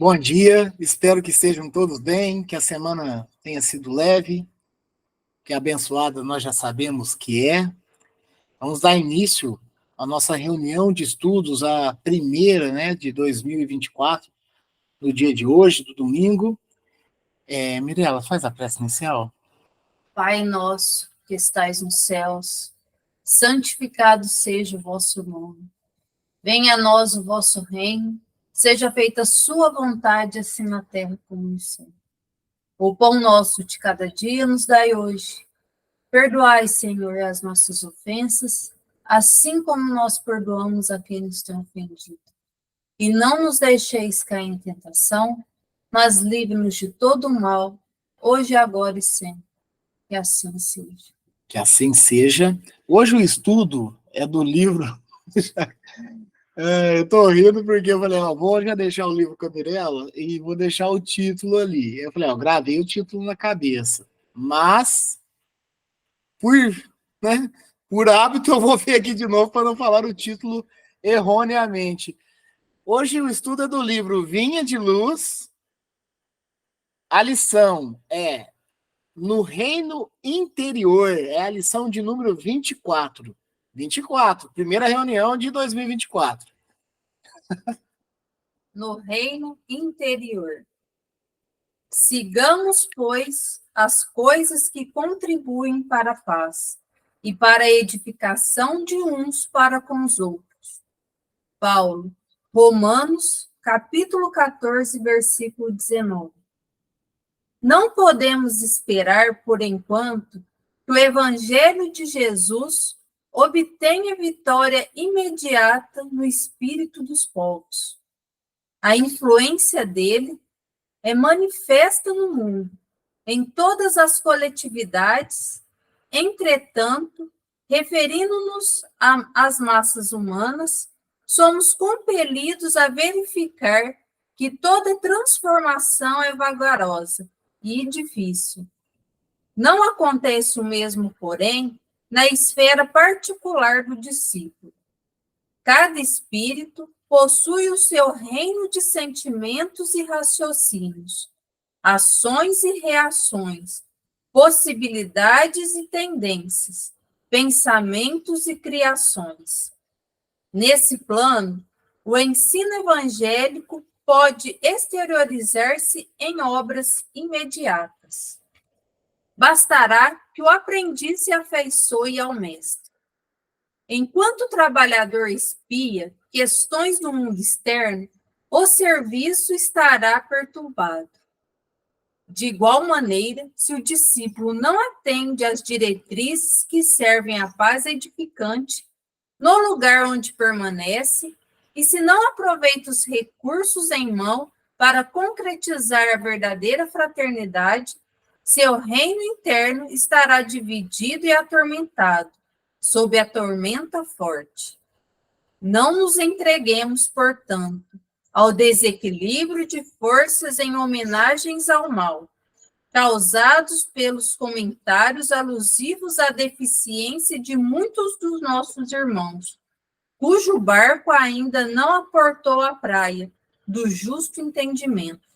Bom dia, espero que estejam todos bem, que a semana tenha sido leve, que abençoada nós já sabemos que é. Vamos dar início à nossa reunião de estudos, a primeira, de 2024, no dia de hoje, do domingo. Mirela, faz a prece inicial. Pai nosso que estais nos céus, santificado seja o vosso nome. Venha a nós o vosso reino, seja feita a sua vontade, assim na terra como no céu. O pão nosso de cada dia nos dai hoje. Perdoai, Senhor, as nossas ofensas, assim como nós perdoamos a quem nos tem ofendido. E não nos deixeis cair em tentação, mas livre-nos de todo o mal, hoje, agora e sempre. Que assim seja. Que assim seja. Hoje o estudo é do livro... eu tô rindo porque eu falei, vou já deixar o livro com a Mirela e vou deixar o título ali. Eu falei, gravei o título na cabeça, mas por hábito eu vou ver aqui de novo para não falar o título erroneamente. Hoje o estudo é do livro Vinha de Luz. A lição é No Reino Interior, é a lição de número 24. 24, primeira reunião de 2024. No reino interior. Sigamos, pois, as coisas que contribuem para a paz e para a edificação de uns para com os outros. Paulo, Romanos, capítulo 14, versículo 19. Não podemos esperar, por enquanto, que o Evangelho de Jesus obtenha vitória imediata no espírito dos povos. A influência dele é manifesta no mundo, em todas as coletividades. Entretanto, referindo-nos às massas humanas, somos compelidos a verificar que toda transformação é vagarosa e difícil. Não acontece o mesmo, porém, na esfera particular do discípulo. Cada espírito possui o seu reino de sentimentos e raciocínios, ações e reações, possibilidades e tendências, pensamentos e criações. Nesse plano, o ensino evangélico pode exteriorizar-se em obras imediatas. Bastará que o aprendiz se afeiçoe ao mestre. Enquanto o trabalhador espia questões do mundo externo, o serviço estará perturbado. De igual maneira, se o discípulo não atende às diretrizes que servem à paz edificante no lugar onde permanece, e se não aproveita os recursos em mão para concretizar a verdadeira fraternidade, seu reino interno estará dividido e atormentado, sob a tormenta forte. Não nos entreguemos, portanto, ao desequilíbrio de forças em homenagens ao mal, causados pelos comentários alusivos à deficiência de muitos dos nossos irmãos, cujo barco ainda não aportou à praia do justo entendimento.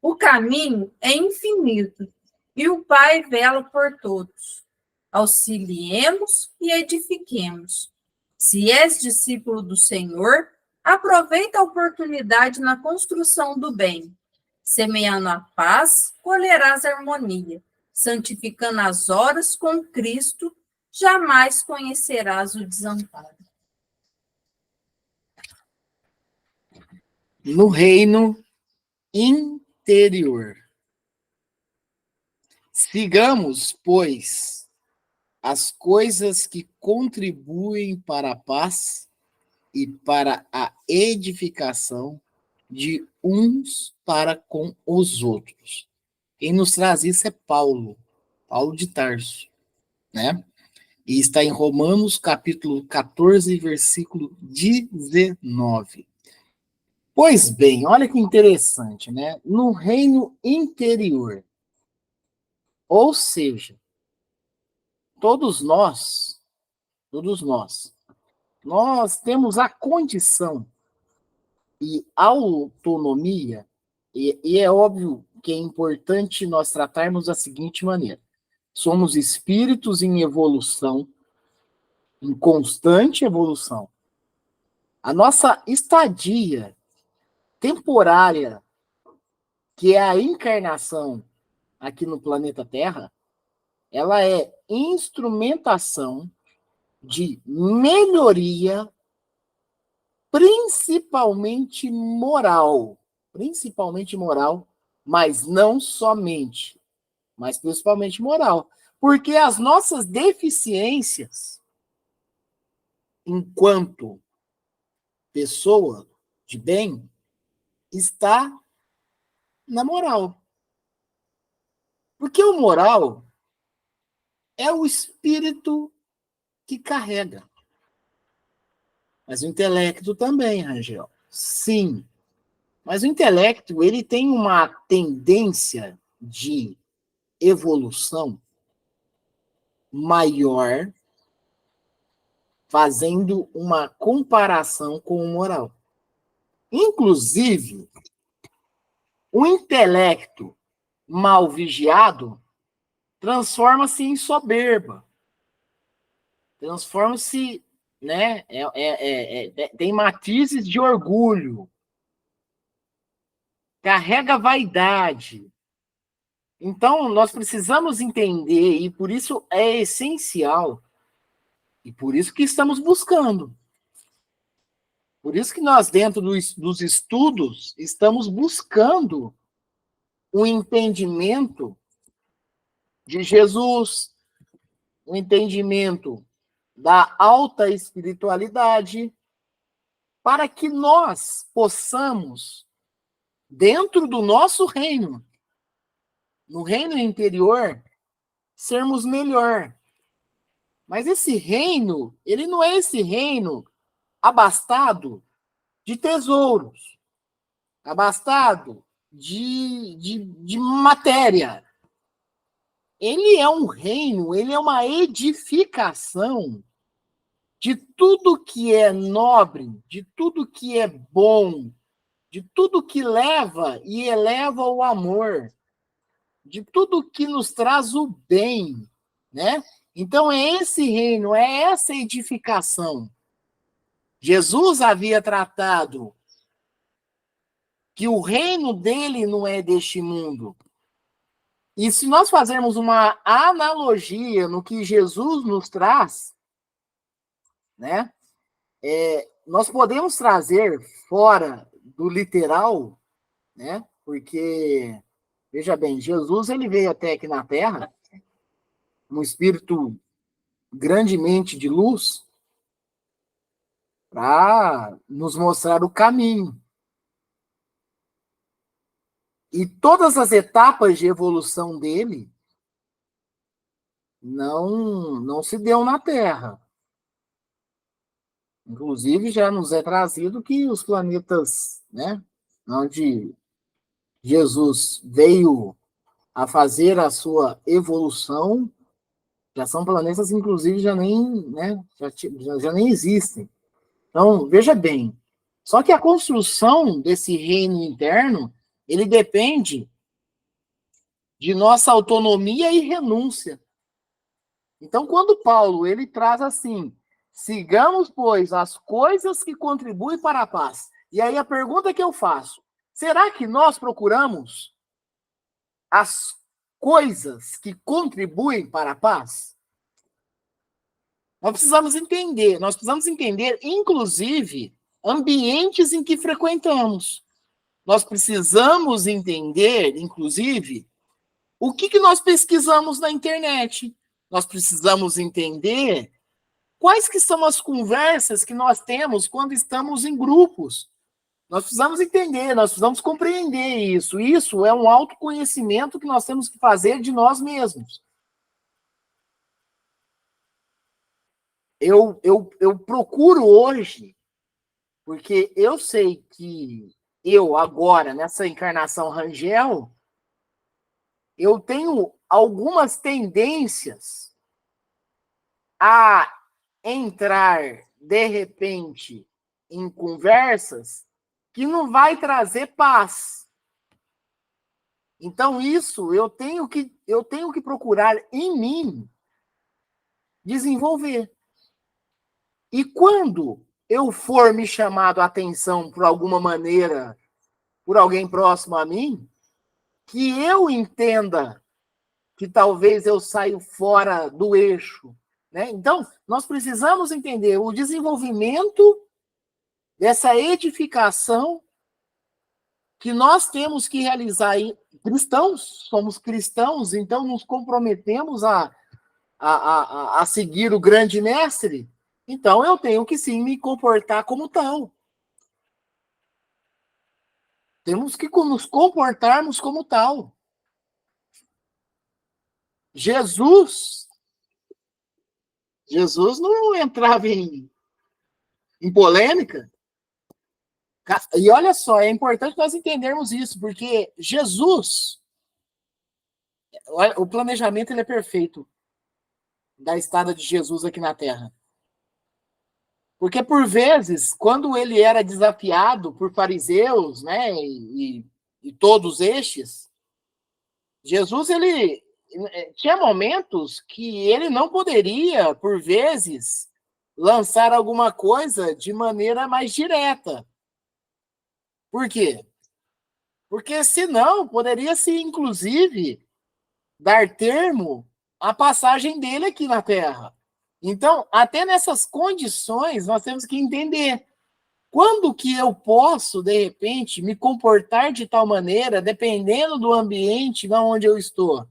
O caminho é infinito e o Pai vela por todos. Auxiliemos e edifiquemos. Se és discípulo do Senhor, aproveita a oportunidade na construção do bem. Semeando a paz, colherás a harmonia. Santificando as horas com Cristo, jamais conhecerás o desamparo. No reino interior. Sigamos, pois, as coisas que contribuem para a paz e para a edificação de uns para com os outros. Quem nos traz isso é Paulo de Tarso, né? E está em Romanos, capítulo 14, versículo 19. Pois bem, olha que interessante, né? No reino interior, ou seja, todos nós temos a condição e autonomia E é óbvio que é importante nós tratarmos da seguinte maneira: somos espíritos em evolução, em constante evolução. A nossa estadia temporária, que é a encarnação aqui no planeta Terra, ela é instrumentação de melhoria, principalmente moral, mas não somente, mas principalmente moral, porque as nossas deficiências, enquanto pessoa de bem, está na moral. Porque o moral é o espírito que carrega. Mas o intelecto também, Rangel. Sim. Mas o intelecto, ele tem uma tendência de evolução maior, fazendo uma comparação com o moral. Inclusive, o intelecto mal vigiado transforma-se em soberba. Transforma-se, né? Tem matizes de orgulho. Carrega vaidade. Então, nós precisamos entender, e por isso é essencial, e por isso que estamos buscando. Por isso que nós, dentro dos estudos, estamos buscando o entendimento de Jesus, o entendimento da alta espiritualidade, para que nós possamos, dentro do nosso reino, no reino interior, sermos melhor. Mas esse reino, ele não é esse reino abastado de tesouros, abastado de matéria. Ele é um reino, ele é uma edificação de tudo que é nobre, de tudo que é bom, de tudo que leva e eleva o amor, de tudo que nos traz o bem, né? Então é esse reino, é essa edificação. Jesus havia tratado que o reino dele não é deste mundo. E se nós fazermos uma analogia no que Jesus nos traz, né? Nós podemos trazer fora do literal, né? Porque, veja bem, Jesus ele veio até aqui na Terra, um espírito grandemente de luz, para nos mostrar o caminho. E todas as etapas de evolução dele não se deu na Terra. Inclusive, já nos é trazido que os planetas, né, onde Jesus veio a fazer a sua evolução, já são planetas, inclusive, já nem, né, já nem existem. Então, veja bem, só que a construção desse reino interno, ele depende de nossa autonomia e renúncia. Então, quando Paulo ele traz assim, sigamos, pois, as coisas que contribuem para a paz. E aí a pergunta que eu faço, será que nós procuramos as coisas que contribuem para a paz? Nós precisamos entender, inclusive, ambientes em que frequentamos. Nós precisamos entender, inclusive, o que nós pesquisamos na internet. Nós precisamos entender quais que são as conversas que nós temos quando estamos em grupos. Nós precisamos entender, nós precisamos compreender isso. Isso é um autoconhecimento que nós temos que fazer de nós mesmos. Eu procuro hoje, porque eu sei que eu agora, nessa encarnação Rangel, eu tenho algumas tendências a entrar, de repente, em conversas que não vai trazer paz. Então, isso eu tenho que procurar em mim desenvolver. E quando eu for me chamado a atenção por alguma maneira, por alguém próximo a mim, que eu entenda que talvez eu saio fora do eixo, né? Então, nós precisamos entender o desenvolvimento dessa edificação que nós temos que realizar em cristãos, somos cristãos, então nos comprometemos a seguir o grande mestre, então eu tenho que sim me comportar como tal. Temos que nos comportarmos como tal. Jesus não entrava em polêmica. E olha só, é importante nós entendermos isso, porque Jesus, o planejamento ele é perfeito da estada de Jesus aqui na Terra. Porque, por vezes, quando ele era desafiado por fariseus, né, e todos estes, Jesus, ele tinha momentos que ele não poderia, por vezes, lançar alguma coisa de maneira mais direta. Por quê? Porque, senão, poderia-se, inclusive, dar termo à passagem dele aqui na Terra. Então, até nessas condições, nós temos que entender quando que eu posso, de repente, me comportar de tal maneira, dependendo do ambiente onde eu estou.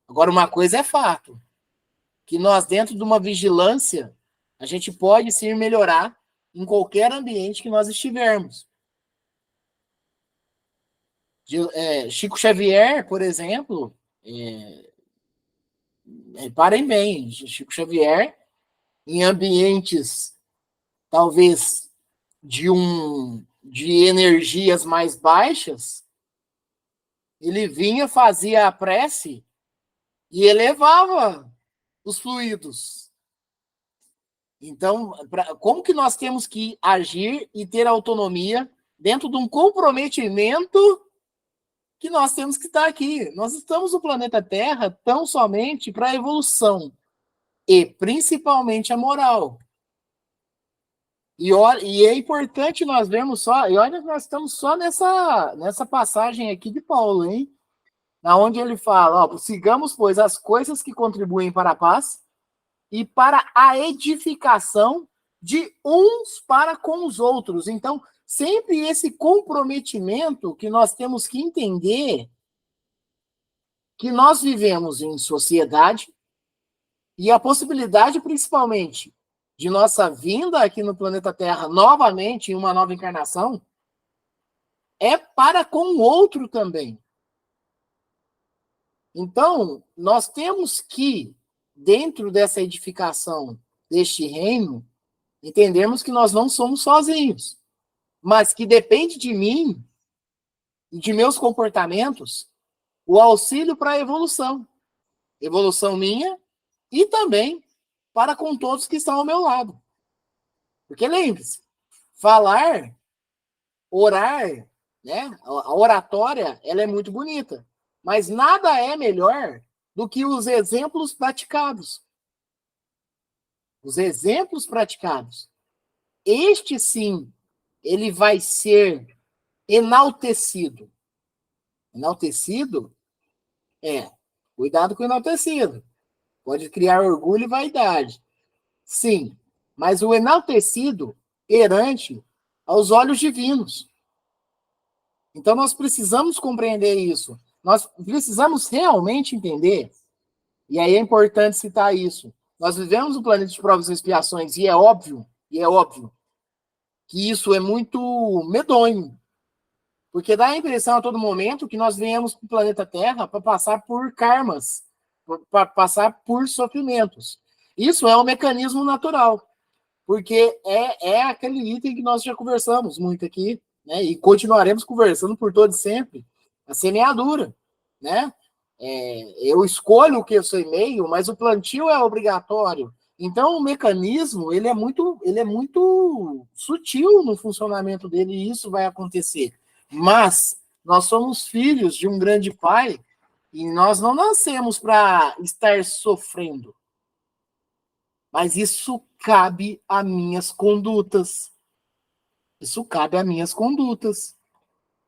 Agora, uma coisa é fato, que nós, dentro de uma vigilância, a gente pode sim melhorar em qualquer ambiente que nós estivermos. Chico Xavier, por exemplo, reparem bem, Chico Xavier, em ambientes, talvez, de energias mais baixas, ele vinha, fazia a prece e elevava os fluidos. Então, como que nós temos que agir e ter autonomia dentro de um comprometimento que nós temos que estar aqui? Nós estamos no planeta Terra tão somente para a evolução e principalmente a moral. E é importante nós vermos só, e olha que nós estamos só nessa passagem aqui de Paulo, hein? Na onde ele fala, ó, sigamos, pois, as coisas que contribuem para a paz e para a edificação de uns para com os outros. Então, sempre esse comprometimento que nós temos que entender que nós vivemos em sociedade e a possibilidade, principalmente, de nossa vinda aqui no planeta Terra novamente, em uma nova encarnação, é para com o outro também. Então, nós temos que, dentro dessa edificação deste reino, entendermos que nós não somos sozinhos, mas que depende de mim e de meus comportamentos o auxílio para a evolução. Evolução minha e também para com todos que estão ao meu lado. Porque lembre-se, falar, orar, né? A oratória, ela é muito bonita, mas nada é melhor do que os exemplos praticados. Os exemplos praticados. Este, sim, ele vai ser enaltecido. Enaltecido? Cuidado com o enaltecido. Pode criar orgulho e vaidade. Sim, mas o enaltecido perante aos olhos divinos. Então, nós precisamos compreender isso. Nós precisamos realmente entender, e aí é importante citar isso. Nós vivemos um planeta de provas e expiações, e é óbvio que isso é muito medonho, porque dá a impressão a todo momento que nós viemos para o planeta Terra para passar por karmas, para passar por sofrimentos. Isso é um mecanismo natural, porque é aquele item que nós já conversamos muito aqui, né? E continuaremos conversando por todo sempre, a semeadura, né? Eu escolho o que eu semeio, mas o plantio é obrigatório. Então, o mecanismo ele é muito sutil no funcionamento dele, e isso vai acontecer. Mas Nós somos filhos de um grande Pai e nós não nascemos para estar sofrendo. Mas isso cabe a minhas condutas. Isso cabe a minhas condutas.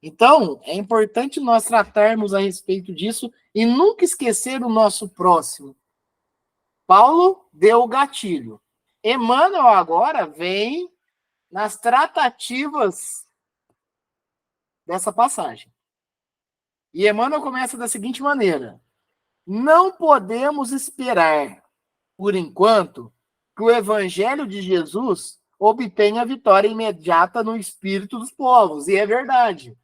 Então, é importante nós tratarmos a respeito disso e nunca esquecer o nosso próximo. Paulo deu o gatilho. Emmanuel agora vem nas tratativas dessa passagem. E Emmanuel começa da seguinte maneira: não podemos esperar, por enquanto, que o evangelho de Jesus obtenha vitória imediata no espírito dos povos. E é verdade.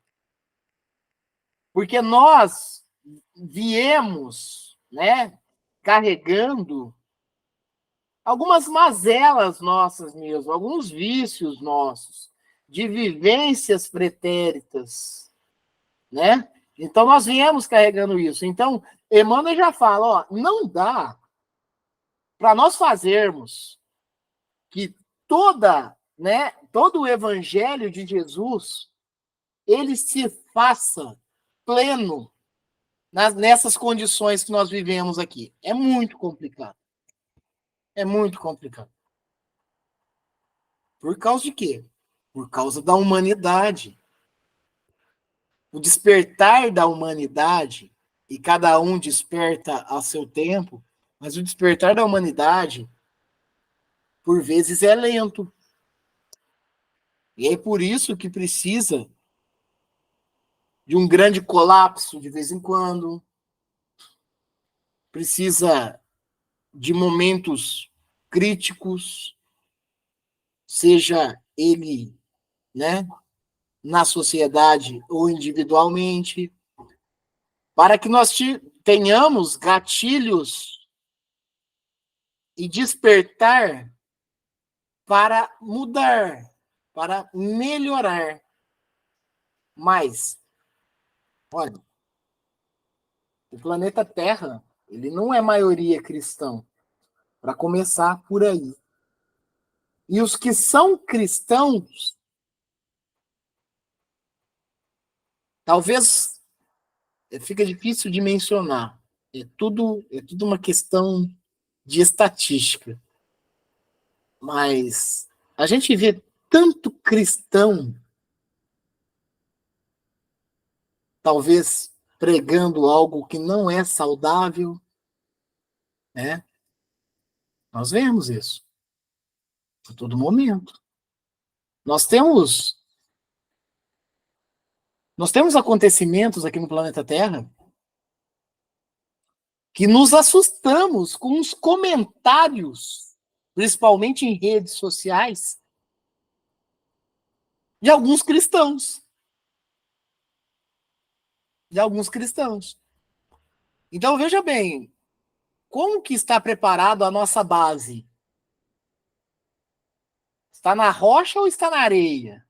Porque nós viemos, né, carregando algumas mazelas nossas mesmo, alguns vícios nossos, de vivências pretéritas, né? Então, nós viemos carregando isso. Então, Emmanuel já fala, ó, não dá para nós fazermos que todo o evangelho de Jesus, ele se faça pleno nessas condições que nós vivemos aqui. É muito complicado. É muito complicado. Por causa de quê? Por causa da humanidade. O despertar da humanidade, e cada um desperta a seu tempo, mas o despertar da humanidade, por vezes, é lento. E é por isso que precisa de um grande colapso de vez em quando, precisa de momentos críticos, seja ele, né, na sociedade ou individualmente, para que nós tenhamos gatilhos e despertar para mudar, para melhorar. Mas, olha, o planeta Terra, ele não é maioria cristão, para começar por aí. E os que são cristãos, talvez fica difícil de mencionar. É tudo uma questão de estatística. Mas a gente vê tanto cristão, talvez pregando algo que não é saudável, né? Nós vemos isso a todo momento. Nós temos acontecimentos aqui no planeta Terra que nos assustamos com os comentários, principalmente em redes sociais, de alguns cristãos. Então, veja bem, como que está preparado a nossa base? Está na rocha ou está na areia?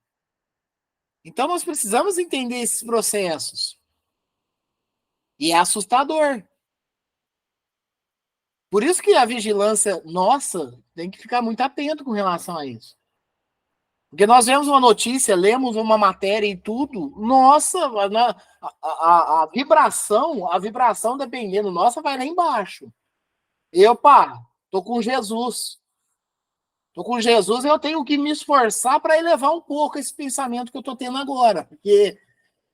Então, nós precisamos entender esses processos. E é assustador. Por isso que a vigilância nossa tem que ficar muito atento com relação a isso. Porque nós vemos uma notícia, lemos uma matéria e tudo, nossa, a vibração, dependendo nossa, vai lá embaixo. Tô com Jesus. Tô com Jesus e eu tenho que me esforçar para elevar um pouco esse pensamento que eu tô tendo agora. Porque,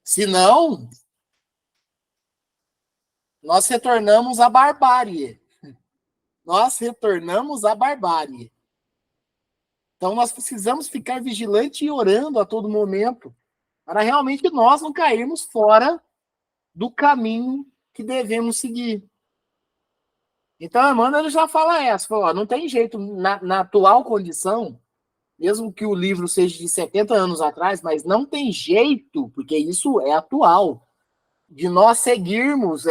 senão, nós retornamos à barbárie. Então, nós precisamos ficar vigilantes e orando a todo momento para realmente nós não cairmos fora do caminho que devemos seguir. Então, Emmanuel já fala essa, não tem jeito, na atual condição, mesmo que o livro seja de 70 anos atrás, mas não tem jeito, porque isso é atual, de nós seguirmos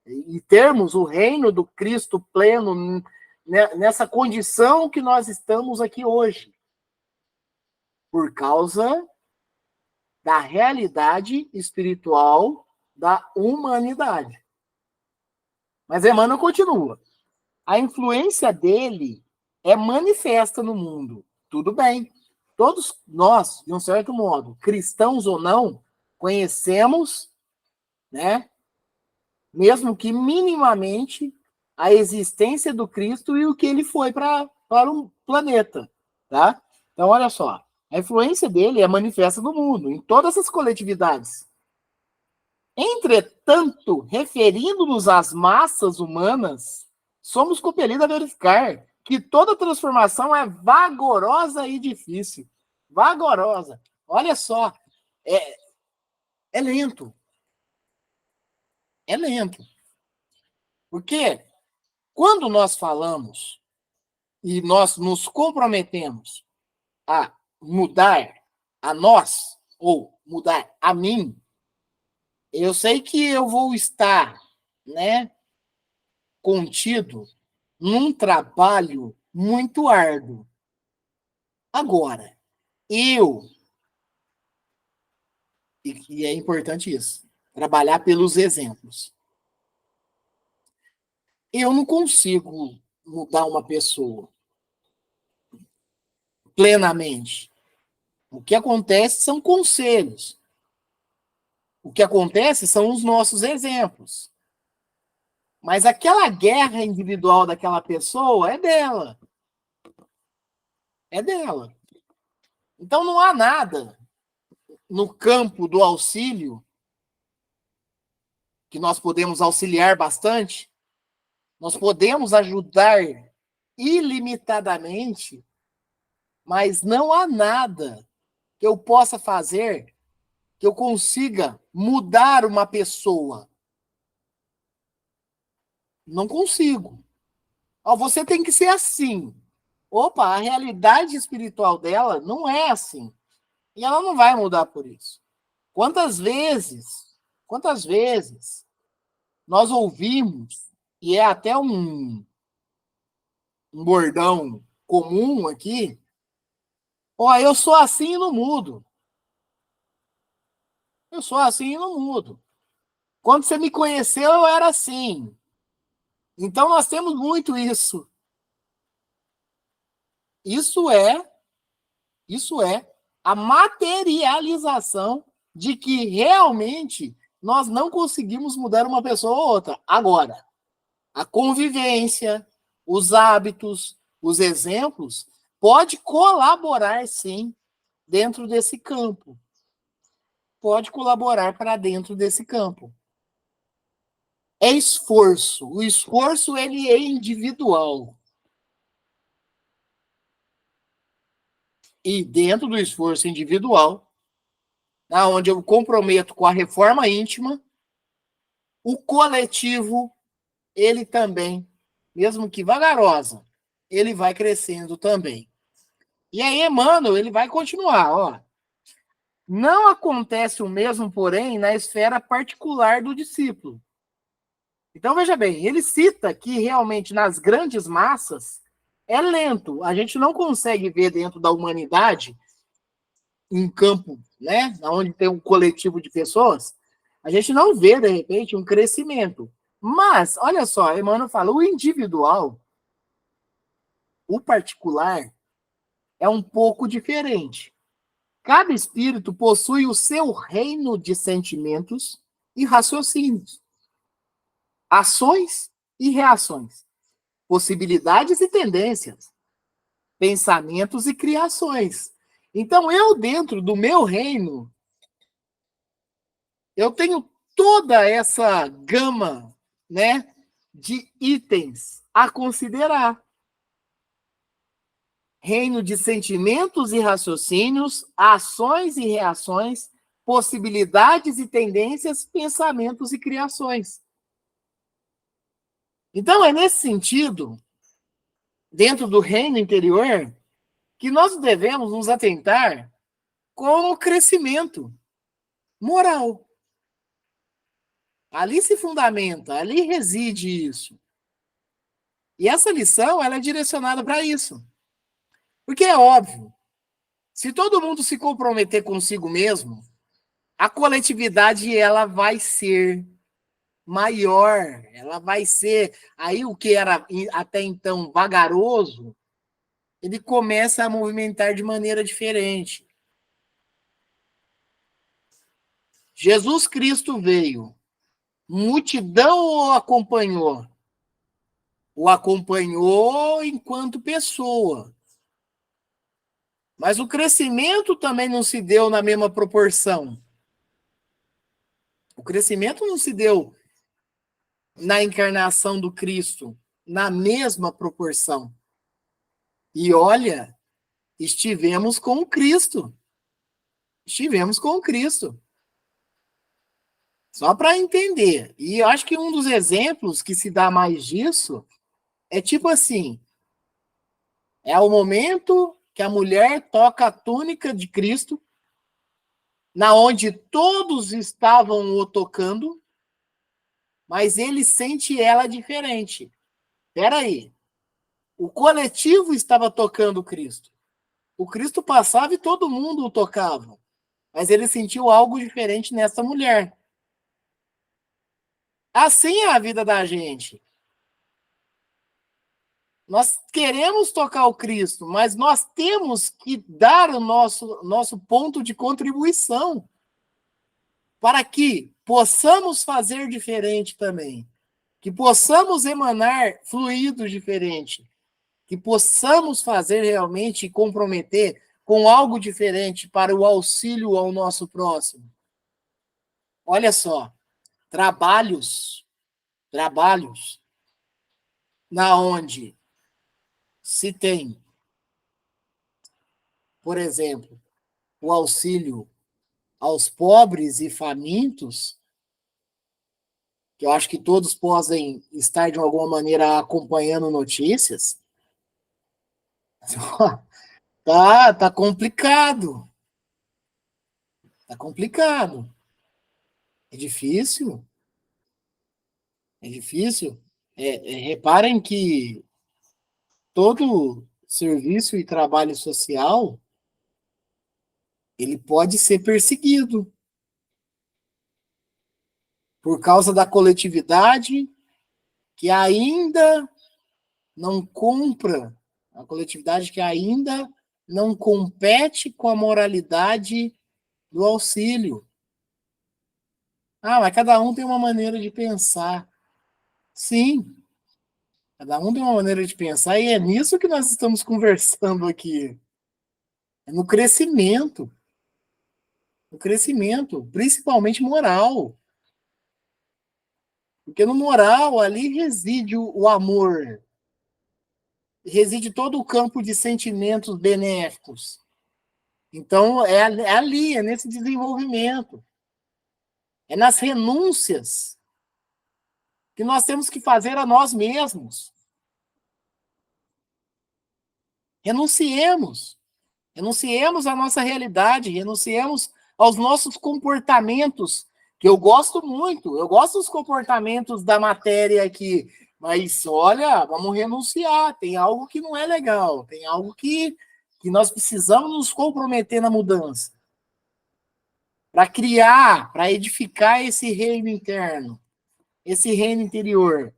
e termos o reino do Cristo pleno nessa condição que nós estamos aqui hoje, por causa da realidade espiritual da humanidade. Mas Emmanuel continua. A influência dele é manifesta no mundo. Tudo bem. Todos nós, de um certo modo, cristãos ou não, Conhecemos, né, mesmo que minimamente, a existência do Cristo e o que ele foi para o planeta, tá? Então, olha só, a influência dele é manifesta no mundo, em todas as coletividades. Entretanto, referindo-nos às massas humanas, somos compelidos a verificar que toda transformação é vagarosa e difícil. Vagarosa. Olha só, é lento. É lento. Porque quando nós falamos e nós nos comprometemos a mudar a nós, ou mudar a mim, eu sei que eu vou estar, né, contido num trabalho muito árduo. Agora, e é importante isso, trabalhar pelos exemplos. Eu não consigo mudar uma pessoa plenamente. O que acontece são conselhos. O que acontece são os nossos exemplos. Mas aquela guerra individual daquela pessoa é dela. É dela. Então não há nada no campo do auxílio, que nós podemos auxiliar bastante, nós podemos ajudar ilimitadamente, mas não há nada que eu possa fazer que eu consiga mudar uma pessoa. Não consigo. Você tem que ser assim. Opa, a realidade espiritual dela não é assim. E ela não vai mudar por isso. Quantas vezes nós ouvimos, e é até um bordão comum aqui, eu sou assim e não mudo. Eu sou assim e não mudo. Quando você me conheceu, eu era assim. Então, nós temos muito isso. Isso é a materialização de que realmente nós não conseguimos mudar uma pessoa ou outra. Agora, a convivência, os hábitos, os exemplos, pode colaborar, sim, dentro desse campo. Pode colaborar para dentro desse campo. É esforço. O esforço, ele é individual. E dentro do esforço individual, onde eu comprometo com a reforma íntima, o coletivo, ele também, mesmo que vagarosa, ele vai crescendo também. E aí, Emmanuel, ele vai continuar, Não acontece o mesmo, porém, na esfera particular do discípulo. Então, veja bem, ele cita que realmente nas grandes massas é lento. A gente não consegue ver dentro da humanidade, em campo, né, onde tem um coletivo de pessoas, a gente não vê, de repente, um crescimento. Mas, olha só, Emmanuel fala, o individual, o particular, é um pouco diferente. Cada espírito possui o seu reino de sentimentos e raciocínios, ações e reações, possibilidades e tendências, pensamentos e criações. Então, eu, dentro do meu reino, eu tenho toda essa gama, né, de itens a considerar. Reino de sentimentos e raciocínios, ações e reações, possibilidades e tendências, pensamentos e criações. Então, é nesse sentido, dentro do reino interior, que nós devemos nos atentar com o crescimento moral. Ali se fundamenta, ali reside isso. E essa lição, ela é direcionada para isso. Porque é óbvio, se todo mundo se comprometer consigo mesmo, a coletividade, ela vai ser maior, ela vai ser, aí o que era até então vagaroso, ele começa a movimentar de maneira diferente. Jesus Cristo veio, multidão o acompanhou? O acompanhou enquanto pessoa. Mas o crescimento também não se deu na mesma proporção. O crescimento não se deu na encarnação do Cristo na mesma proporção. E olha, estivemos com o Cristo. Estivemos com o Cristo. Só para entender. E eu acho que um dos exemplos que se dá mais disso é tipo assim, é o momento que a mulher toca a túnica de Cristo, na onde todos estavam o tocando, mas ele sente ela diferente. Espera aí. O coletivo estava tocando Cristo. O Cristo passava e todo mundo o tocava. Mas ele sentiu algo diferente nessa mulher. Assim é a vida da gente. Nós queremos tocar o Cristo, mas nós temos que dar o nosso ponto de contribuição para que possamos fazer diferente também, que possamos emanar fluidos diferentes, que possamos fazer realmente comprometer com algo diferente para o auxílio ao nosso próximo. Olha só, trabalhos na onde se tem, por exemplo, o auxílio aos pobres e famintos, que eu acho que todos podem estar de alguma maneira acompanhando notícias. Tá complicado. Tá complicado. É difícil. É difícil. Reparem que todo serviço e trabalho social ele pode ser perseguido por causa da coletividade que ainda não compra, a coletividade que ainda não compete com a moralidade do auxílio. Ah, mas cada um tem uma maneira de pensar. Sim, cada um tem uma maneira de pensar e é nisso que nós estamos conversando aqui. É no crescimento, principalmente moral. Porque no moral, ali reside o amor, reside todo o campo de sentimentos benéficos. Então, é ali, é nesse desenvolvimento. É nas renúncias que nós temos que fazer a nós mesmos. Renunciemos. Renunciemos à nossa realidade, renunciemos aos nossos comportamentos, que eu gosto muito. Eu gosto dos comportamentos da matéria aqui, mas olha, vamos renunciar. Tem algo que não é legal, tem algo que nós precisamos nos comprometer na mudança. Para criar, para edificar esse reino interno, esse reino interior.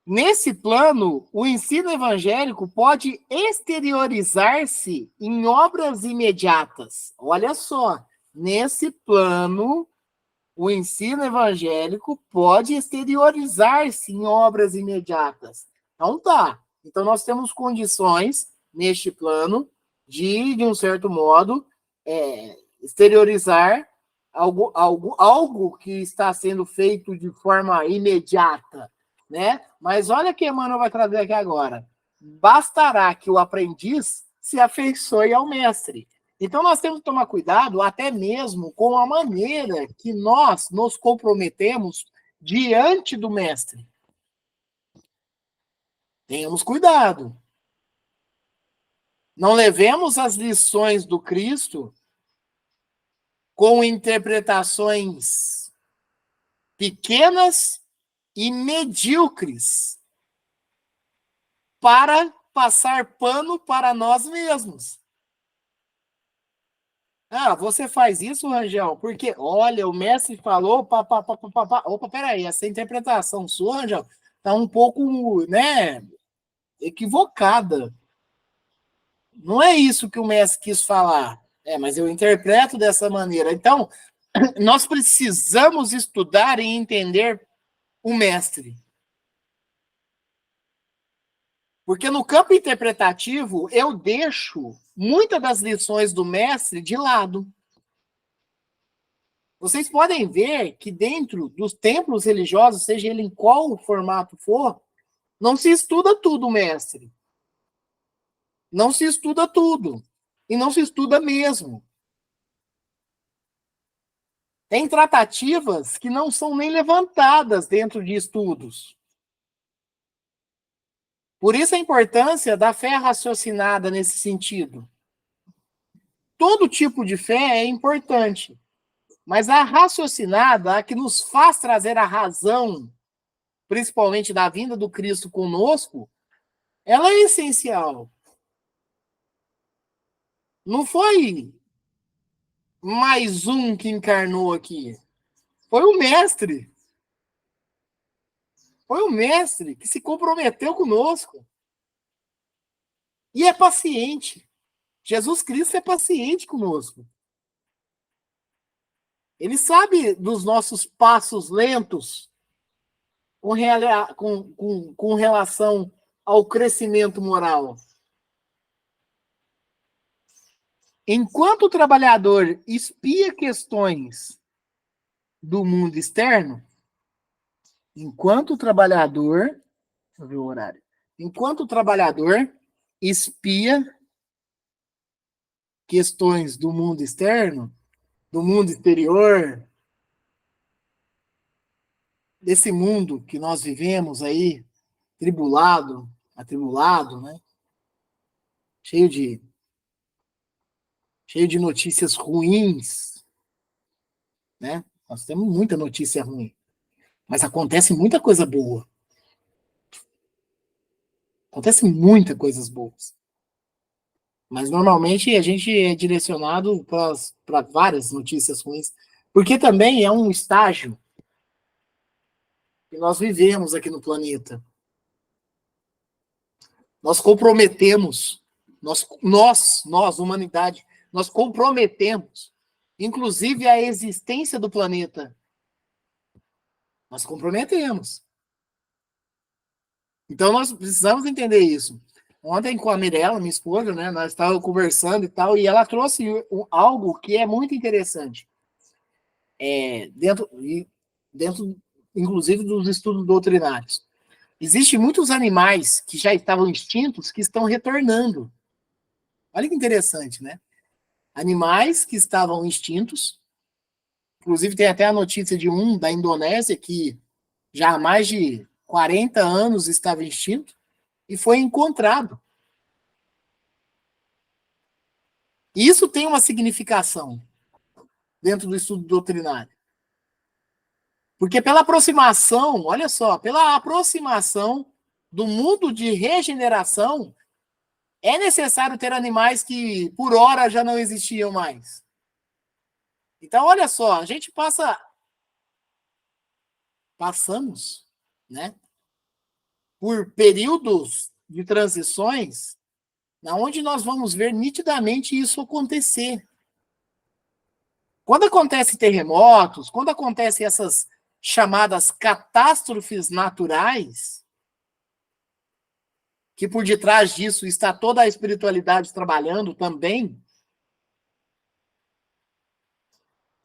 Nesse plano, o ensino evangélico pode exteriorizar-se em obras imediatas. Olha só, nesse plano, o ensino evangélico pode exteriorizar-se em obras imediatas. Então tá. Então nós temos condições, neste plano, de um certo modo, exteriorizar algo que está sendo feito de forma imediata, né? Mas olha o que Emmanuel vai trazer aqui agora. Bastará que o aprendiz se afeiçoe ao mestre. Então, nós temos que tomar cuidado até mesmo com a maneira que nós nos comprometemos diante do mestre. Tenhamos cuidado. Não levemos as lições do Cristo com interpretações pequenas e medíocres para passar pano para nós mesmos. Ah, você faz isso, Rangel, porque, olha, o mestre falou, opa, peraí, essa interpretação sua, Rangel, tá um pouco, né, equivocada. Não é isso que o mestre quis falar. Mas eu interpreto dessa maneira. Então, nós precisamos estudar e entender o mestre. Porque no campo interpretativo, eu deixo muitas das lições do mestre de lado. Vocês podem ver que dentro dos templos religiosos, seja ele em qual formato for, não se estuda tudo, mestre. Não se estuda tudo. E não se estuda mesmo. Tem tratativas que não são nem levantadas dentro de estudos. Por isso a importância da fé raciocinada nesse sentido. Todo tipo de fé é importante, mas a raciocinada, a que nos faz trazer a razão, principalmente da vinda do Cristo conosco, ela é essencial. Não foi mais um que encarnou aqui. Foi o mestre. Foi o mestre que se comprometeu conosco. E é paciente. Jesus Cristo é paciente conosco. Ele sabe dos nossos passos lentos com relação ao crescimento moral. Enquanto o trabalhador espia questões do mundo externo, enquanto o trabalhador, deixa eu ver o horário, enquanto o trabalhador espia questões do mundo externo, do mundo exterior, desse mundo que nós vivemos aí, atribulado, né? Cheio de notícias ruins, né? Nós temos muita notícia ruim, mas acontece muita coisa boa. Acontece muitas coisas boas. Mas normalmente a gente é direcionado para várias notícias ruins, porque também é um estágio que nós vivemos aqui no planeta. Nós comprometemos, nós, humanidade, nós comprometemos, inclusive a existência do planeta. Nós comprometemos. Então nós precisamos entender isso. Ontem com a Mirella, minha esposa, né, nós estávamos conversando e tal, e ela trouxe algo que é muito interessante. Dentro, inclusive, dos estudos doutrinários. Existem muitos animais que já estavam extintos que estão retornando. Olha que interessante, né? Animais que estavam extintos, inclusive tem até a notícia de um da Indonésia que já há mais de 40 anos estava extinto e foi encontrado. E isso tem uma significação dentro do estudo doutrinário. Porque pela aproximação, olha só, pela aproximação do mundo de regeneração, é necessário ter animais que, por hora, já não existiam mais. Então, olha só, a gente passamos, né, por períodos de transições, na onde nós vamos ver nitidamente isso acontecer. Quando acontecem terremotos, quando acontecem essas chamadas catástrofes naturais, que por detrás disso está toda a espiritualidade trabalhando também,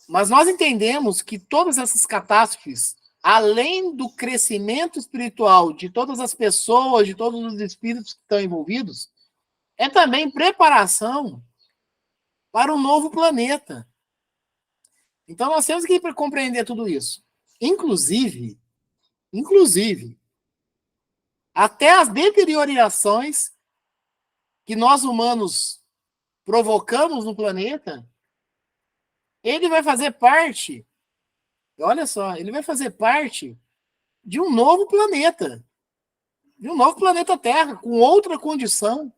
mas nós entendemos que todas essas catástrofes, além do crescimento espiritual de todas as pessoas, de todos os espíritos que estão envolvidos, é também preparação para um novo planeta. Então nós temos que compreender tudo isso. Inclusive, até as deteriorações que nós humanos provocamos no planeta, ele vai fazer parte, olha só, ele vai fazer parte de um novo planeta Terra, com outra condição,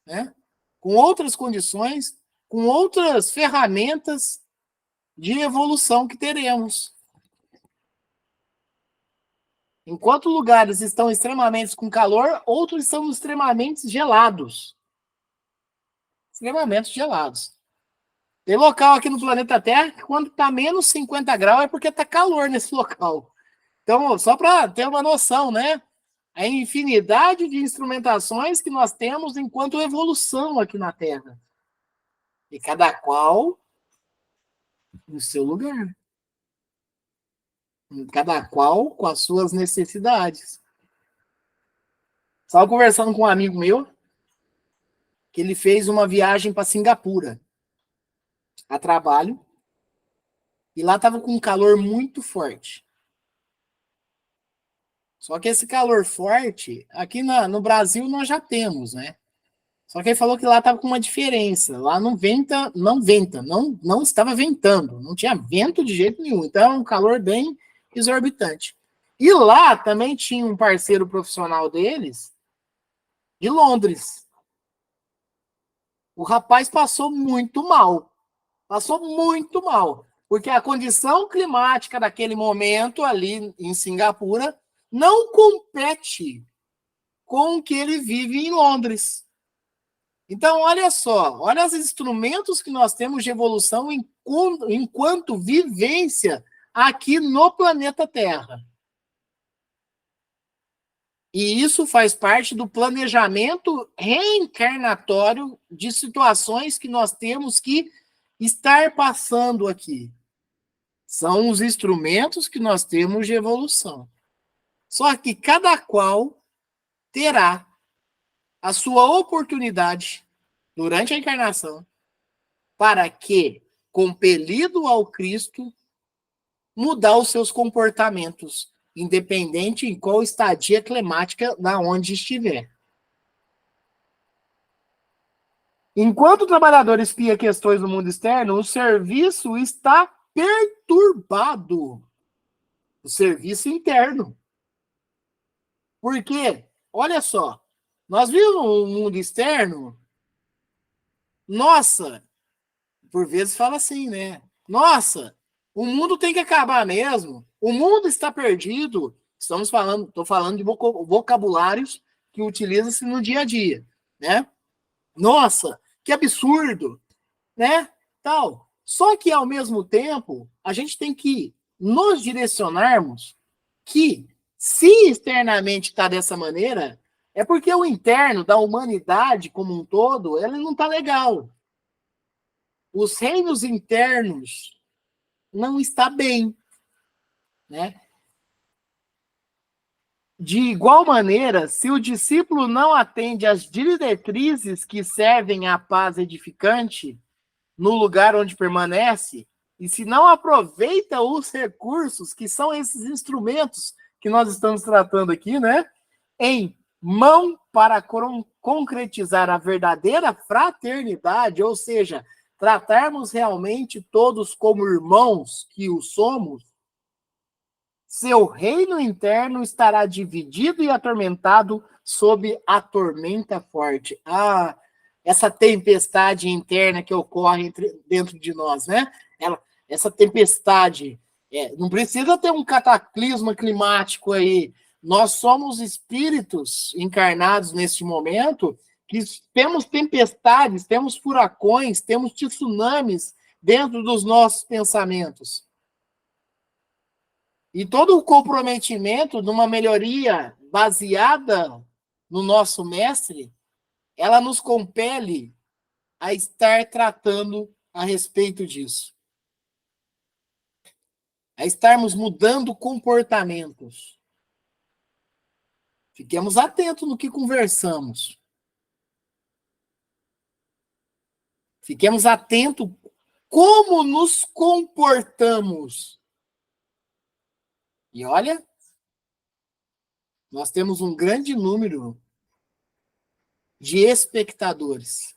né? Com outras condições, com outras ferramentas de evolução que teremos. Enquanto lugares estão extremamente com calor, outros estão extremamente gelados. Extremamente gelados. Tem local aqui no planeta Terra que quando está menos 50 graus é porque está calor nesse local. Então, só para ter uma noção, né? A infinidade de instrumentações que nós temos enquanto evolução aqui na Terra. E cada qual no seu lugar. Cada qual com as suas necessidades. Estava conversando com um amigo meu que ele fez uma viagem para Singapura a trabalho e lá estava com um calor muito forte. Só que esse calor forte, aqui no Brasil nós já temos, né? Só que ele falou que lá estava com uma diferença. Lá não venta, não estava ventando, não tinha vento de jeito nenhum. Então era um calor bem exorbitante. E lá também tinha um parceiro profissional deles, de Londres. O rapaz passou muito mal. Passou muito mal. Porque a condição climática daquele momento ali em Singapura não compete com o que ele vive em Londres. Então, olha só, olha os instrumentos que nós temos de evolução enquanto vivência aqui no planeta Terra. E isso faz parte do planejamento reencarnatório de situações que nós temos que estar passando aqui. São os instrumentos que nós temos de evolução. Só que cada qual terá a sua oportunidade durante a encarnação para que, compelido ao Cristo, mudar os seus comportamentos, independente em qual estadia climática na onde estiver. Enquanto o trabalhador espia questões do mundo externo, o serviço está perturbado. O serviço interno. Por quê? Olha só, nós vimos o mundo externo, nossa, por vezes fala assim, né? Nossa, o mundo tem que acabar mesmo. O mundo está perdido. Estou falando de vocabulários que utiliza-se no dia a dia, né? Nossa, que absurdo, né? Tal. Só que ao mesmo tempo, a gente tem que nos direcionarmos que se externamente está dessa maneira, é porque o interno da humanidade como um todo, ele não está legal. Os reinos internos não está bem, né? De igual maneira, se o discípulo não atende às diretrizes que servem à paz edificante no lugar onde permanece, e se não aproveita os recursos, que são esses instrumentos que nós estamos tratando aqui, né? Em mão para concretizar a verdadeira fraternidade, ou seja, tratarmos realmente todos como irmãos que o somos, seu reino interno estará dividido e atormentado sob a tormenta forte. Ah, essa tempestade interna que ocorre dentro de nós, né? Essa tempestade, não precisa ter um cataclisma climático aí. Nós somos espíritos encarnados neste momento que temos tempestades, temos furacões, temos tsunamis dentro dos nossos pensamentos. E todo o comprometimento de uma melhoria baseada no nosso mestre, ela nos compele a estar tratando a respeito disso. A estarmos mudando comportamentos. Fiquemos atentos no que conversamos. Fiquemos atentos como nos comportamos. E olha, nós temos um grande número de espectadores,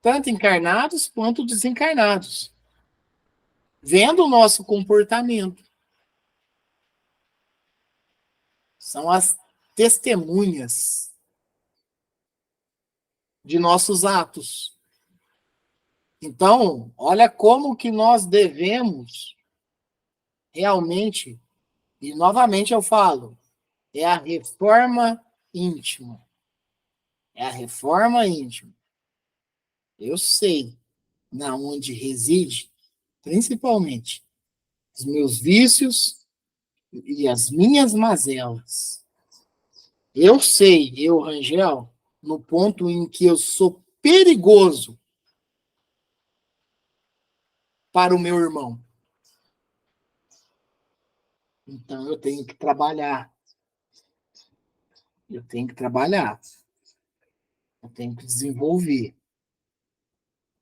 tanto encarnados quanto desencarnados, vendo o nosso comportamento. São as testemunhas de nossos atos. Então, olha como que nós devemos realmente, e novamente eu falo, é a reforma íntima. É a reforma íntima. Eu sei na onde reside, principalmente, os meus vícios e as minhas mazelas. Eu sei, eu, Rangel, no ponto em que eu sou perigoso para o meu irmão. Então eu tenho que trabalhar. Eu tenho que trabalhar. Eu tenho que desenvolver.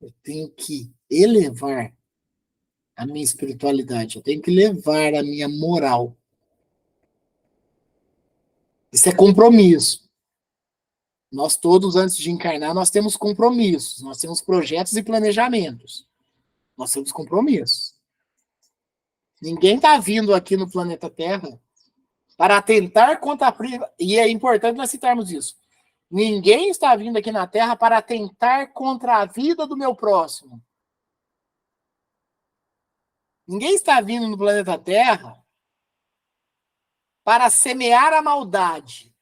Eu tenho que elevar a minha espiritualidade. Eu tenho que levar a minha moral. Isso é compromisso. Nós todos, antes de encarnar, nós temos compromissos. Nós temos projetos e planejamentos. Nós temos compromissos. Ninguém está vindo aqui no planeta Terra para atentar contra a... E é importante nós citarmos isso. Ninguém está vindo aqui na Terra para atentar contra a vida do meu próximo. Ninguém está vindo no planeta Terra para semear a maldade.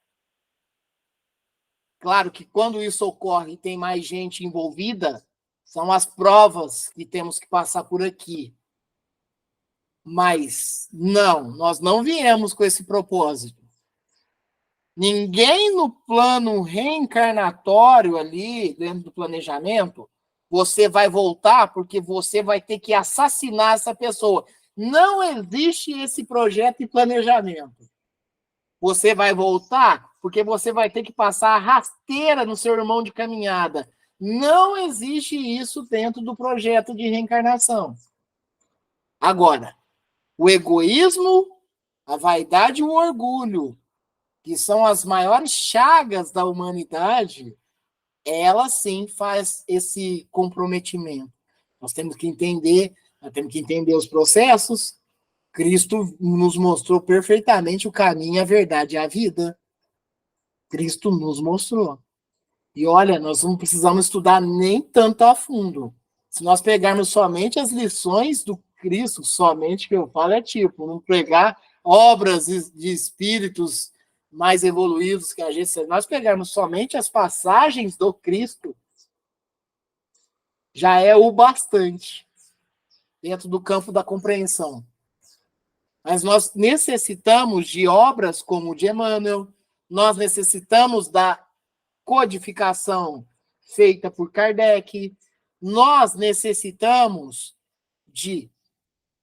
Claro que quando isso ocorre e tem mais gente envolvida, são as provas que temos que passar por aqui. Mas não, nós não viemos com esse propósito. Ninguém no plano reencarnatório ali, dentro do planejamento, você vai voltar porque você vai ter que assassinar essa pessoa. Não existe esse projeto e planejamento. Você vai voltar porque você vai ter que passar a rasteira no seu irmão de caminhada. Não existe isso dentro do projeto de reencarnação. Agora, o egoísmo, a vaidade e o orgulho, que são as maiores chagas da humanidade, ela sim faz esse comprometimento. Nós temos que entender os processos. Cristo nos mostrou perfeitamente o caminho, a verdade e a vida. Cristo nos mostrou. E olha, nós não precisamos estudar nem tanto a fundo. Se nós pegarmos somente as lições do Cristo, somente que eu falo é tipo, não pegar obras de espíritos mais evoluídos que a gente, se nós pegarmos somente as passagens do Cristo, já é o bastante dentro do campo da compreensão. Mas nós necessitamos de obras como o de Emmanuel, nós necessitamos da codificação feita por Kardec, nós necessitamos de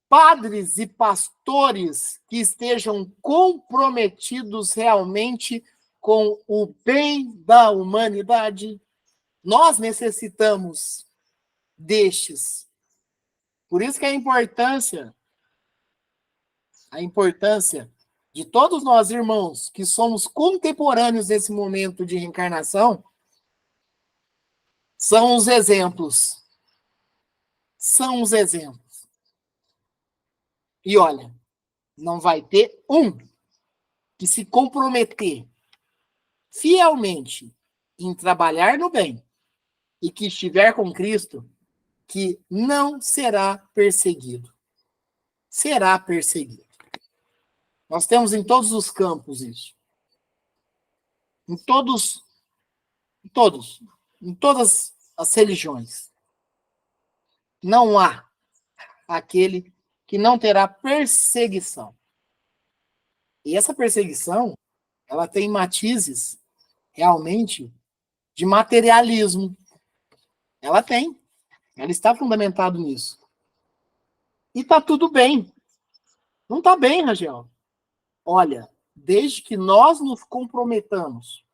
padres e pastores que estejam comprometidos realmente com o bem da humanidade. Nós necessitamos destes. Por isso que a importância de todos nós, irmãos, que somos contemporâneos nesse momento de reencarnação, são os exemplos. São os exemplos. E olha, não vai ter um que se comprometer fielmente em trabalhar no bem e que estiver com Cristo, que não será perseguido. Será perseguido. Nós temos em todos os campos isso. Em todas as religiões. Não há aquele que não terá perseguição. E essa perseguição, ela tem matizes, realmente, de materialismo. Ela tem. Ela está fundamentada nisso. E está tudo bem. Não está bem, Rangel. Olha, desde que nós nos comprometamos,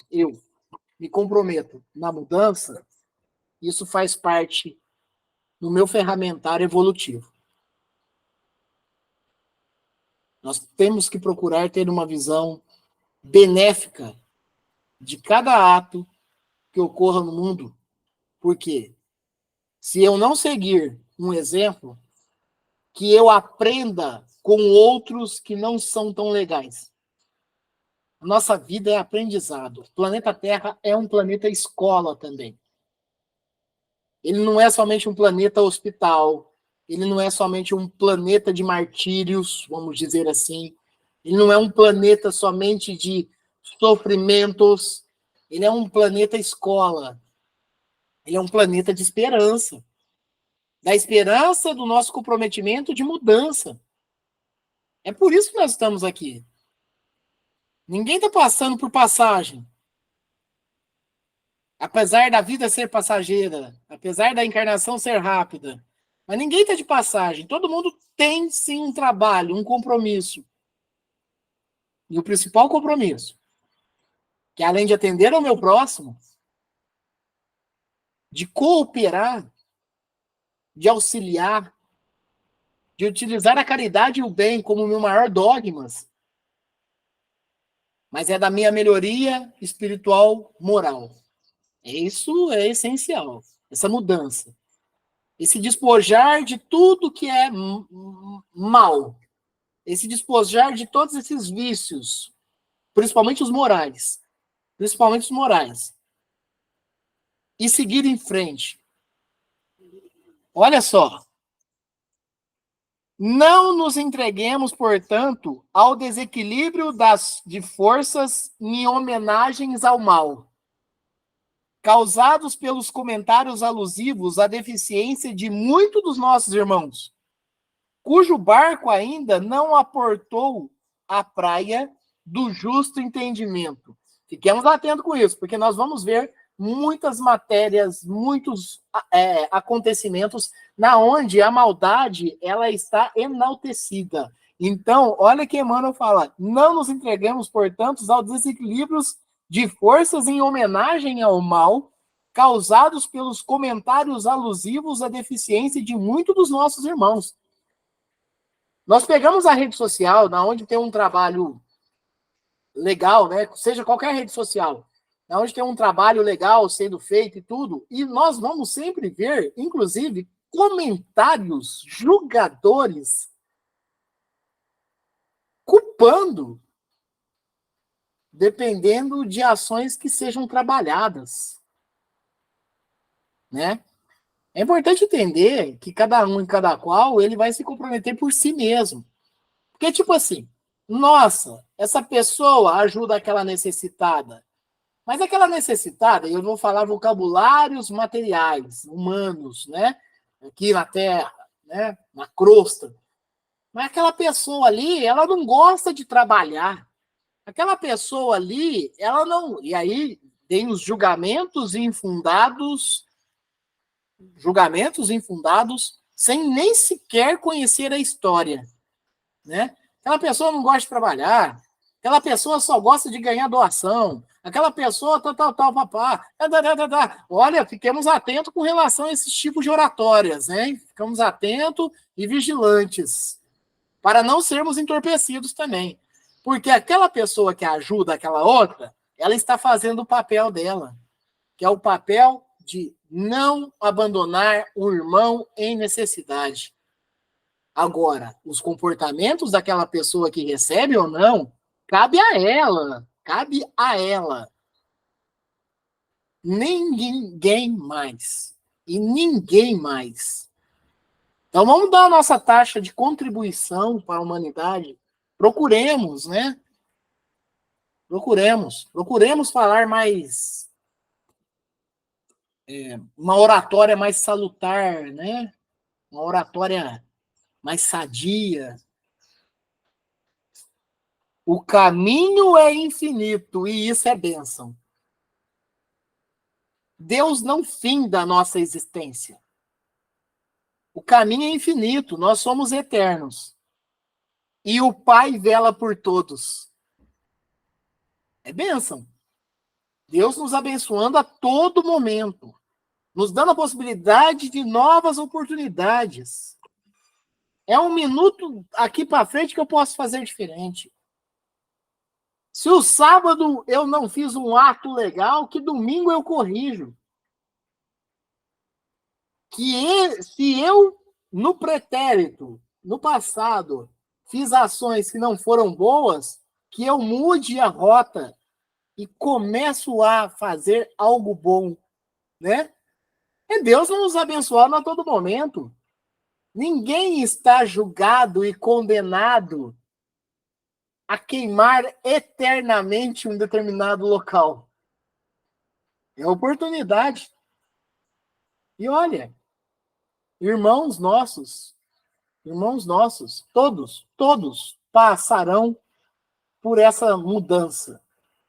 eu me comprometo na mudança, isso faz parte do meu ferramentário evolutivo. Nós temos que procurar ter uma visão benéfica de cada ato que ocorra no mundo, porque se eu não seguir um exemplo, que eu aprenda com outros que não são tão legais. A nossa vida é aprendizado. O planeta Terra é um planeta escola também. Ele não é somente um planeta hospital, ele não é somente um planeta de martírios, vamos dizer assim. Ele não é um planeta somente de sofrimentos. Ele é um planeta escola. Ele é um planeta de esperança. da esperança do nosso comprometimento de mudança. É por isso que nós estamos aqui. Ninguém está passando por passagem. Apesar da vida ser passageira, apesar da encarnação ser rápida, mas ninguém está de passagem. Todo mundo tem, sim, um trabalho, um compromisso. E o principal compromisso, que além de atender ao meu próximo, de cooperar, de auxiliar, de utilizar a caridade e o bem como meu maior dogmas, mas é da minha melhoria espiritual moral. Isso é essencial, essa mudança. Esse despojar de tudo que é mal. Esse despojar de todos esses vícios, principalmente os morais. Principalmente os morais. E seguir em frente. Olha só. Não nos entreguemos, portanto, ao desequilíbrio de forças em homenagens ao mal, causados pelos comentários alusivos à deficiência de muitos dos nossos irmãos, cujo barco ainda não aportou à praia do justo entendimento. Fiquemos atentos com isso, porque nós vamos ver muitas matérias, muitos acontecimentos na onde a maldade ela está enaltecida. Então, olha que Emmanuel fala, não nos entregamos, portanto, aos desequilíbrios de forças em homenagem ao mal, causados pelos comentários alusivos à deficiência de muitos dos nossos irmãos. Nós pegamos a rede social, na onde tem um trabalho legal, né? Seja qualquer rede social, na onde tem um trabalho legal sendo feito e tudo, e nós vamos sempre ver, inclusive, comentários julgadores culpando, dependendo de ações que sejam trabalhadas, né? É importante entender que cada um e cada qual, ele vai se comprometer por si mesmo. Porque, tipo assim, nossa, essa pessoa ajuda aquela necessitada. Mas aquela necessitada, eu vou falar vocabulários materiais, humanos, né? Aqui na Terra, né? Na crosta. Mas aquela pessoa ali, ela não gosta de trabalhar. Aquela pessoa ali, ela não... E aí tem os julgamentos infundados sem nem sequer conhecer a história, né? Aquela pessoa não gosta de trabalhar, aquela pessoa só gosta de ganhar doação, aquela pessoa papá. Olha, fiquemos atentos com relação a esses tipos de oratórias, né? Ficamos atentos e vigilantes, para não sermos entorpecidos também. Porque aquela pessoa que ajuda aquela outra, ela está fazendo o papel dela, que é o papel de não abandonar o irmão em necessidade. Agora, os comportamentos daquela pessoa que recebe ou não, cabe a ela. Cabe a ela. Ninguém mais. E ninguém mais. Então, vamos dar a nossa taxa de contribuição para a humanidade. Procuremos, né? Procuremos falar mais... uma oratória mais salutar, né? Uma oratória mais sadia. O caminho é infinito e isso é bênção. Deus não finda a nossa existência. O caminho é infinito, nós somos eternos. E o Pai vela por todos. É bênção. Deus nos abençoando a todo momento, nos dando a possibilidade de novas oportunidades. É um minuto aqui para frente que eu posso fazer diferente. Se o sábado eu não fiz um ato legal, que domingo eu corrijo. Se eu, no pretérito, no passado, fiz ações que não foram boas, que eu mude a rota e começo a fazer algo bom, né? É Deus nos abençoando a todo momento. Ninguém está julgado e condenado a queimar eternamente um determinado local. É oportunidade. E olha, irmãos nossos, todos passarão por essa mudança,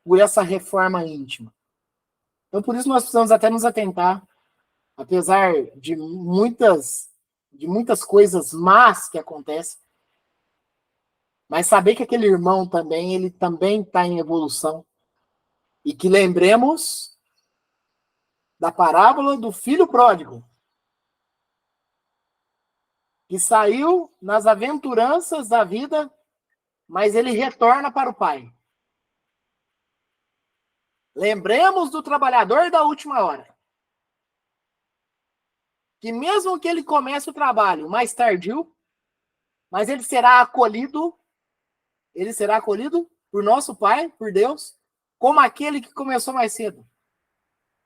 por essa reforma íntima. Então, por isso nós precisamos até nos atentar, apesar de muitas coisas más que acontecem, mas saber que aquele irmão também, ele também está em evolução. E que lembremos da parábola do filho pródigo, que saiu nas aventuranças da vida, mas ele retorna para o pai. Lembremos do trabalhador da última hora, que mesmo que ele comece o trabalho mais tardio, mas ele será acolhido por nosso Pai, por Deus, como aquele que começou mais cedo.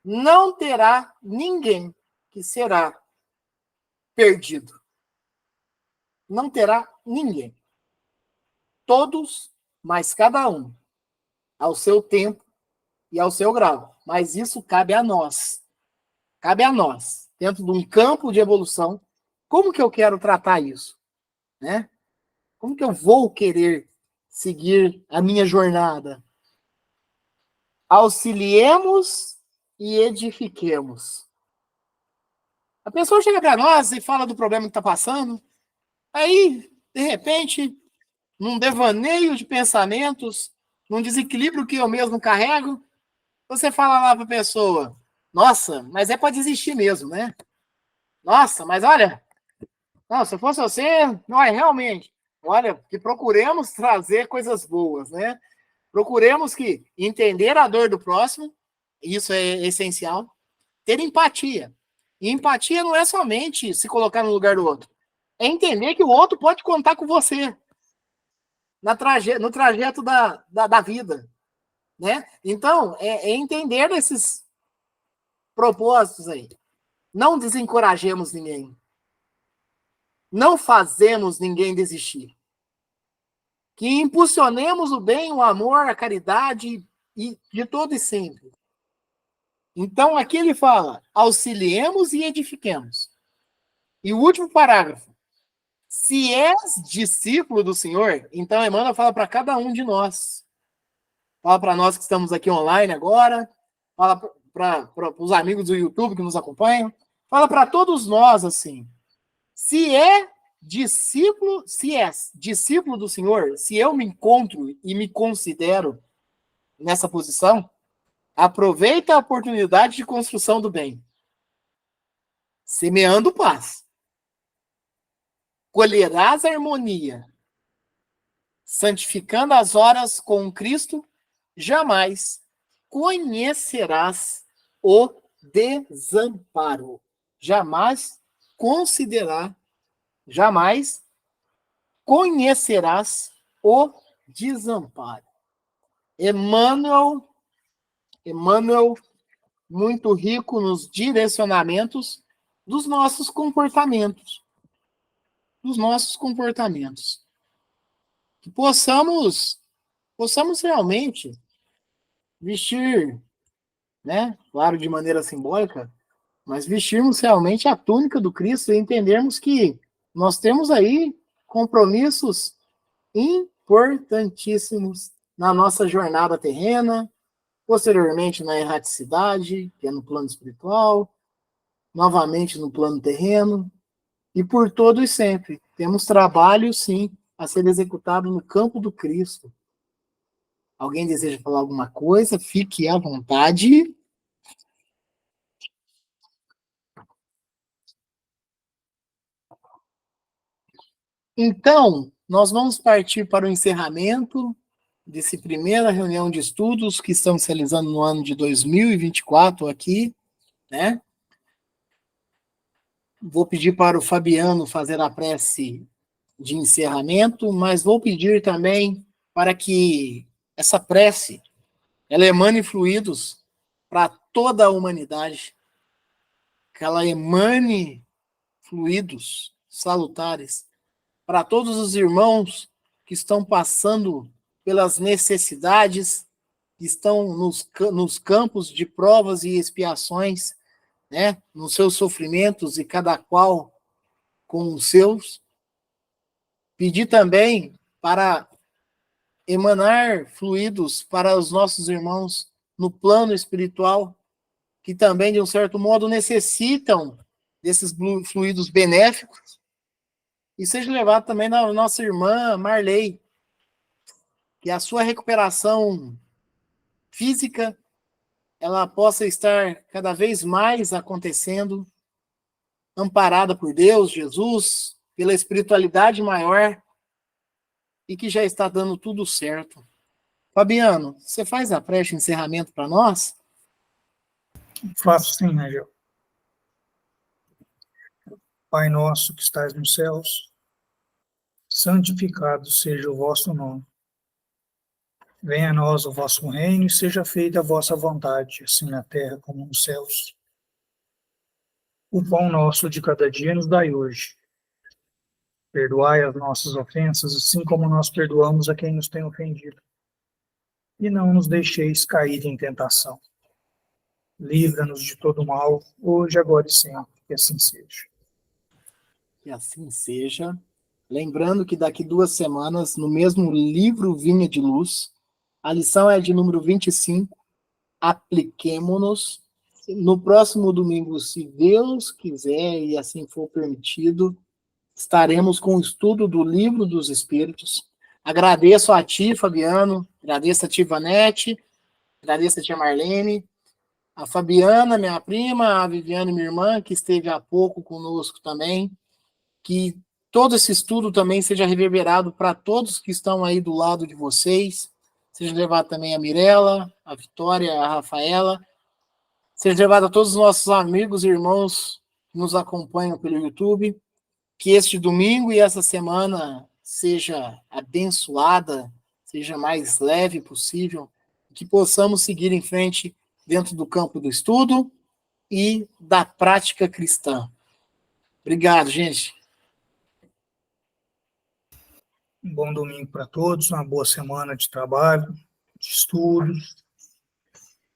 Não terá ninguém que será perdido. Não terá ninguém. Todos, mas cada um, ao seu tempo e ao seu grau. Mas isso cabe a nós. Cabe a nós, dentro de um campo de evolução. Como que eu quero tratar isso? Né? Como que eu vou querer seguir a minha jornada? Auxiliemos e edifiquemos. A pessoa chega para nós e fala do problema que está passando. Aí, de repente, num devaneio de pensamentos, num desequilíbrio que eu mesmo carrego, você fala lá para a pessoa, nossa, mas é para desistir mesmo, né? Nossa, mas olha, não, se eu fosse você, não é realmente. Olha, que procuremos trazer coisas boas, né? Procuremos que entender a dor do próximo, isso é essencial. Ter empatia. E empatia não é somente se colocar no lugar do outro. É entender que o outro pode contar com você no trajeto da vida, né? Então, é entender esses propósitos aí. Não desencorajemos ninguém. Não fazemos ninguém desistir. Que impulsionemos o bem, o amor, a caridade e de todo e sempre. Então, aqui ele fala, auxiliemos e edifiquemos. E o último parágrafo. Se és discípulo do Senhor, então Emmanuel fala para cada um de nós. Fala para nós que estamos aqui online agora. Fala para os amigos do YouTube que nos acompanham. Fala para todos nós assim. Se és discípulo do Senhor, se eu me encontro e me considero nessa posição, aproveita a oportunidade de construção do bem. Semeando paz. Colherás a harmonia. Santificando as horas com Cristo, jamais conhecerás o desamparo. Jamais conhecerás o desamparo. Emmanuel, muito rico nos direcionamentos dos nossos comportamentos. Que possamos realmente vestir, né? Claro, de maneira simbólica, mas vestirmos realmente a túnica do Cristo e entendermos que nós temos aí compromissos importantíssimos na nossa jornada terrena, posteriormente na erraticidade, que é no plano espiritual, novamente no plano terreno, e por todo e sempre. Temos trabalho, sim, a ser executado no campo do Cristo. Alguém deseja falar alguma coisa? Fique à vontade. Então, nós vamos partir para o encerramento dessa primeira reunião de estudos que estamos realizando no ano de 2024 aqui, né? Vou pedir para o Fabiano fazer a prece de encerramento, mas vou pedir também para que essa prece ela emane fluidos para toda a humanidade, que ela emane fluidos salutares para todos os irmãos que estão passando pelas necessidades, que estão nos campos de provas e expiações, né, nos seus sofrimentos, e cada qual com os seus. Pedir também para emanar fluidos para os nossos irmãos no plano espiritual, que também, de um certo modo, necessitam desses fluidos benéficos. E seja levado também na nossa irmã Marley, que a sua recuperação física ela possa estar cada vez mais acontecendo, amparada por Deus, Jesus, pela espiritualidade maior, e que já está dando tudo certo. Fabiano, você faz a prece de encerramento para nós? Faço sim, Angel. Pai nosso que estais nos céus, santificado seja o vosso nome. Venha a nós o vosso reino e seja feita a vossa vontade, assim na terra como nos céus. O pão nosso de cada dia nos dai hoje. Perdoai as nossas ofensas, assim como nós perdoamos a quem nos tem ofendido. E não nos deixeis cair em tentação. Livra-nos de todo mal, hoje, agora e sempre, que assim seja. Que assim seja. Lembrando que daqui 2 semanas, no mesmo livro Vinha de Luz, a lição é de número 25, apliquemo-nos. No próximo domingo, se Deus quiser e assim for permitido, estaremos com o estudo do Livro dos Espíritos. Agradeço a ti, Fabiano, agradeço a ti, Vanete, agradeço a tia Marlene, a Fabiana, minha prima, a Viviane, minha irmã, que esteve há pouco conosco também, que todo esse estudo também seja reverberado para todos que estão aí do lado de vocês, seja levado também a Mirella, a Vitória, a Rafaela, seja levado a todos os nossos amigos e irmãos que nos acompanham pelo YouTube, que este domingo e essa semana seja abençoada, seja mais leve possível, que possamos seguir em frente dentro do campo do estudo e da prática cristã. Obrigado, gente. Um bom domingo para todos, uma boa semana de trabalho, de estudos.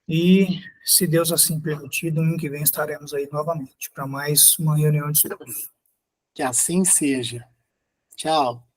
E, se Deus assim permitir, domingo que vem estaremos aí novamente para mais uma reunião de estudos. Que assim seja. Tchau.